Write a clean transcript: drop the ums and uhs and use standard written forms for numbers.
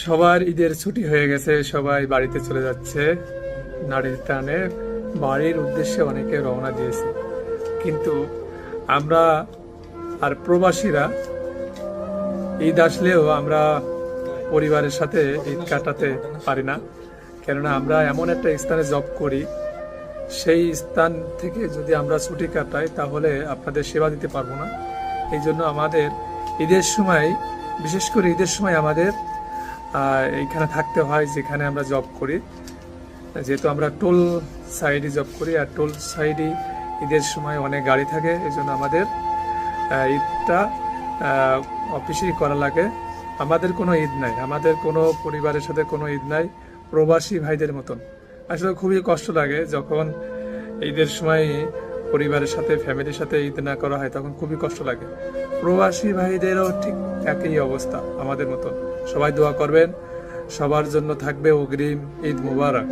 সবার ঈদের ছুটি হয়ে গেছে, সবাই বাড়িতে চলে যাচ্ছে। নারীর টানে বাড়ির উদ্দেশ্যে অনেকে রওনা দিয়েছে, কিন্তু আমরা আর প্রবাসীরা ঈদ আসলেও আমরা পরিবারের সাথে ঈদ কাটাতে পারি না। কেননা আমরা এমন একটা স্থানে জব করি, সেই স্থান থেকে যদি আমরা ছুটি কাটাই তাহলে আপনাদের সেবা দিতে পারবো না। এই জন্য আমাদের ঈদের সময়, বিশেষ করে ঈদের সময় আমাদের এইখানে থাকতে হয় যেখানে আমরা জব করি। যেহেতু আমরা টোল সাইডে জব করি, আর টোল সাইডে ঈদের সময় অনেক গাড়ি থাকে, এই জন্য আমাদের ঈদটা অফিসেই করা লাগে। আমাদের কোনো ঈদ নাই, আমাদের কোনো পরিবারের সাথে কোনো ঈদ নাই, প্রবাসী ভাইদের মতন। আসলে খুবই কষ্ট লাগে যখন ঈদের সময় পরিবারের সাথে, ফ্যামিলির সাথে ঈদ না করা হয়, তখন খুবই কষ্ট লাগে। প্রবাসী ভাইদেরও ঠিক একই অবস্থা আমাদের মতন। সবাই দোয়া করবেন, সবার জন্য থাকবে অগ্রিম ঈদ মুবারক।